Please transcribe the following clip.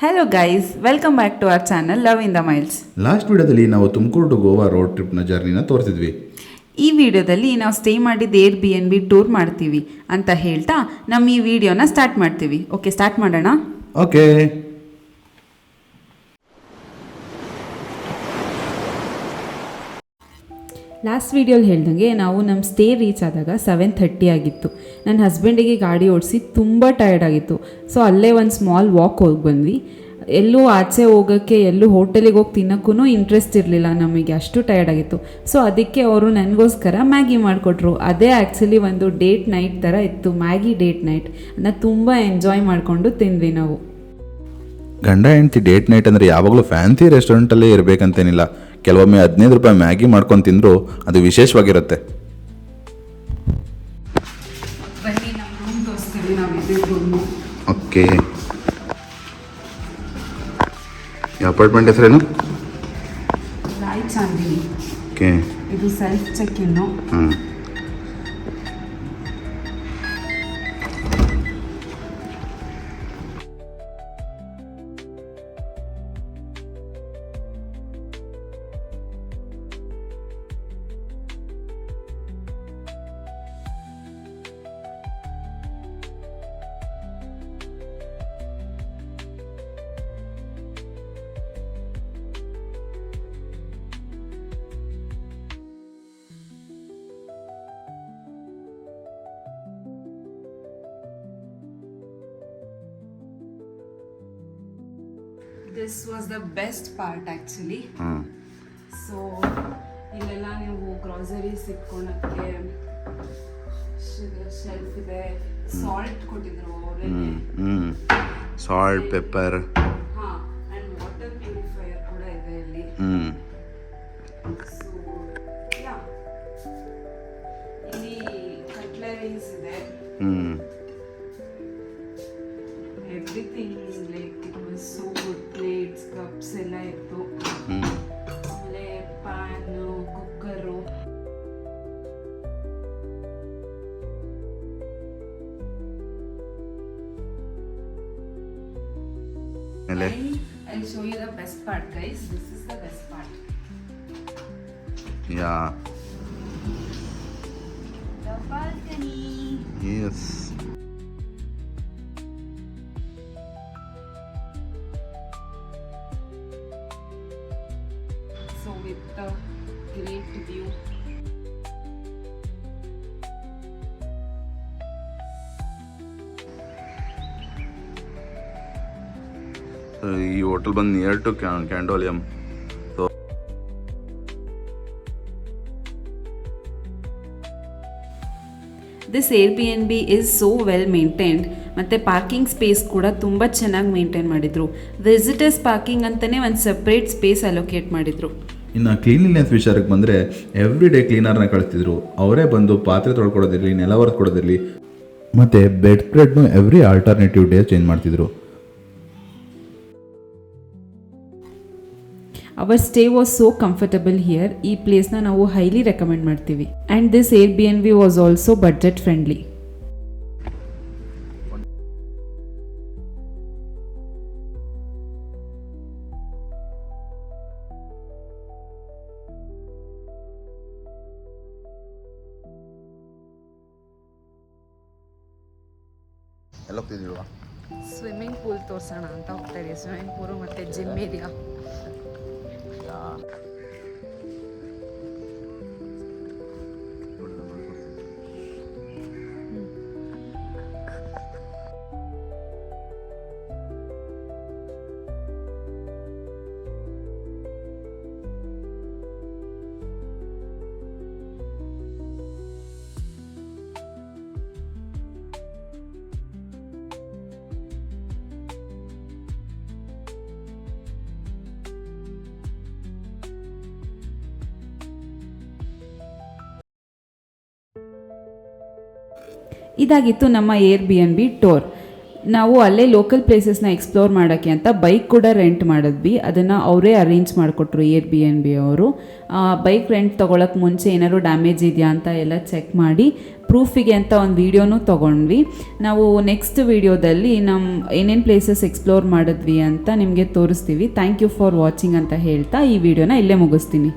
Hello guys, welcome back to our channel love in the miles. Last ವಿಡಿಯೋದಲ್ಲಿ ನಾವು Tumakuru to Goa road ಟ್ರಿಪ್ನ ಜರ್ನಿನ ತೋರಿಸಿದ್ವಿ. ಈ ವಿಡಿಯೋದಲ್ಲಿ ನಾವು ಸ್ಟೇ ಮಾಡಿದ್ದು Airbnb ಟೂರ್ ಮಾಡ್ತೀವಿ ಅಂತ ಹೇಳ್ತಾ ನಮ್ಮ ಈ ವಿಡಿಯೋನ ಸ್ಟಾರ್ಟ್ ಮಾಡ್ತೀವಿ. ಓಕೆ, ಸ್ಟಾರ್ಟ್ ಮಾಡೋಣ. ಓಕೆ. ಲಾಸ್ಟ್ ವೀಡಿಯೋಲಿ ಹೇಳ್ದಂಗೆ ನಾವು ನಮ್ಮ ಸ್ಟೇ ರೀಚ್ ಆದಾಗ 7:30 ಆಗಿತ್ತು. ನನ್ನ ಹಸ್ಬೆಂಡಿಗೆ ಗಾಡಿ ಓಡಿಸಿ ತುಂಬ ಟಯರ್ಡ್ ಆಗಿತ್ತು. ಸೊ ಅಲ್ಲೇ ಒಂದು ಸ್ಮಾಲ್ ವಾಕ್ ಹೋಗಿ ಬಂದ್ವಿ. ಎಲ್ಲೂ ಆಚೆ ಹೋಗೋಕ್ಕೆ, ಎಲ್ಲೂ ಹೋಟೆಲಿಗೆ ಹೋಗಿ ತಿನ್ನೋಕ್ಕೂ ಇಂಟ್ರೆಸ್ಟ್ ಇರಲಿಲ್ಲ ನಮಗೆ, ಅಷ್ಟು ಟಯರ್ಡ್ ಆಗಿತ್ತು. ಸೊ ಅದಕ್ಕೆ ಅವರು ನನಗೋಸ್ಕರ ಮ್ಯಾಗಿ ಮಾಡಿಕೊಟ್ರು. ಅದೇ ಆ್ಯಕ್ಚುಲಿ ಒಂದು ಡೇಟ್ ನೈಟ್ ಥರ ಇತ್ತು, ಮ್ಯಾಗಿ ಡೇಟ್ ನೈಟ್. ಅದನ್ನ ತುಂಬ ಎಂಜಾಯ್ ಮಾಡಿಕೊಂಡು ತಿಂದ್ವಿ ನಾವು. ಗಂಡ ಹೆಂಡತಿ ಡೇಟ್ ನೈಟ್ ಅಂದರೆ ಯಾವಾಗಲೂ ಫ್ಯಾನ್ಸಿ ರೆಸ್ಟೋರೆಂಟಲ್ಲೇ ಇರಬೇಕಂತೇನಿಲ್ಲ. ಕೆಲವೊಮ್ಮೆ 15 ರೂಪಾಯಿ ಮ್ಯಾಗಿ ಮಾಡ್ಕೊಂಡು ತಿಂದರೂ ಅದು ವಿಶೇಷವಾಗಿರುತ್ತೆ. ಓಕೆ. ಈ ಅಪಾರ್ಟ್ಮೆಂಟ್ ಹೆಸರೇನು? ರಾಯ್ ಚಾಂದಿನಿ. ಓಕೆ. ಇದು ಸೆಲ್ಫ್ ಚೆಕ್ ಇನ್ನು. This was the best part actually. So ಇಲ್ಲೆಲ್ಲ ನೀವು ಗ್ರಾಸರೀಸ್ ಇಟ್ಕೊಳಕ್ಕೆ ಶೆಲ್ಫ್ ಇದೆ. ಸಾಲ್ಟ್ ಕೊಟ್ಟಿದ್ರು ಅವರಲ್ಲಿ. Salt, pepper, and water purifier ಕೂಡ ಇದೆ ಇಲ್ಲಿ. ಸೊ ಇಲ್ಲಿ ಕಟ್ಲರೀಸ್ ಇದೆ. Everything like it was so good. Plates, cups ಎಲ್ಲ ಇತ್ತು. ಆಮೇಲೆ pan, cooker. I'll show you the best part, guys. This is the best part. Yeah. The balcony. Yes. So with the great view. ಈ hotel ಬಂದು near to Candolim. So this Airbnb is so well maintained. ಮತ್ತು parking space ಕೂಡ ತುಂಬ ಚೆನ್ನಾಗಿ maintain ಮಾಡಿದರು. Visitors parking ಅಂತಲೇ ಒಂದು separate space allocate ಮಾಡಿದರು. ಇನ್ನು ಕ್ಲೀನ್ಲಿನೆಸ್ ವಿಚಾರಕ್ಕೆ ಬಂದರೆ ಎವ್ರಿ ಡೇ ಕ್ಲೀನರ್ನ ಕಳಿಸ್ತಿದ್ರು. ಅವರೇ ಬಂದು ಪಾತ್ರೆ ತೊಳ್ಕೊಡೋದಿರಲಿ, ನೆಲ ಒರೆದು ಕೊಡೋದಿರಲಿ, ಮತ್ತು ಬೆಡ್ ಸ್ಪ್ರೆಡ್ನು ಎವ್ರಿ ಆಲ್ಟರ್ನೇಟಿವ್ ಡೇ ಚೇಂಜ್ ಮಾಡ್ತಿದ್ರು. Our stay was so comfortable here. ಈ ಪ್ಲೇಸ್ನ ನಾವು ಹೈಲಿ ರೆಕಮೆಂಡ್ ಮಾಡ್ತೀವಿ. And this Airbnb was also budget friendly. ಎಲ್ಲ ಹೋಗ್ತಿದ್ದೀವಾ? ಸ್ವಿಮ್ಮಿಂಗ್ ಪೂಲ್ ತೋರಿಸೋಣ ಅಂತ ಹೋಗ್ತಾ ಇದೀವಿ. ಸ್ವಿಮ್ಮಿಂಗ್ ಪೂಲು ಮತ್ತು ಜಿಮ್ ಏರಿಯಾ. ಇದಾಗಿತ್ತು ನಮ್ಮ Airbnb ಟೂರ್. ನಾವು ಅಲ್ಲೇ ಲೋಕಲ್ ಪ್ಲೇಸಸ್ನ ಎಕ್ಸ್ಪ್ಲೋರ್ ಮಾಡೋಕ್ಕೆ ಅಂತ ಬೈಕ್ ಕೂಡ ರೆಂಟ್ ಮಾಡಿದ್ವಿ. ಅದನ್ನು ಅವರೇ ಅರೇಂಜ್ ಮಾಡಿಕೊಟ್ರು Airbnb ಅವರು. ಬೈಕ್ ರೆಂಟ್ ತೊಗೊಳಕ್ಕೆ ಮುಂಚೆ ಏನಾದ್ರು ಡ್ಯಾಮೇಜ್ ಇದೆಯಾ ಅಂತ ಎಲ್ಲ ಚೆಕ್ ಮಾಡಿ ಪ್ರೂಫಿಗೆ ಅಂತ ಒಂದು ವೀಡಿಯೋನೂ ತೊಗೊಂಡ್ವಿ. ನಾವು ನೆಕ್ಸ್ಟ್ ವೀಡಿಯೋದಲ್ಲಿ ನಮ್ಮ ಏನೇನು ಪ್ಲೇಸಸ್ ಎಕ್ಸ್ಪ್ಲೋರ್ ಮಾಡಿದ್ವಿ ಅಂತ ನಿಮಗೆ ತೋರಿಸ್ತೀವಿ. ಥ್ಯಾಂಕ್ ಯು ಫಾರ್ ವಾಚಿಂಗ್ ಅಂತ ಹೇಳ್ತಾ ಈ ವಿಡಿಯೋನ ಇಲ್ಲೇ ಮುಗಿಸ್ತೀನಿ.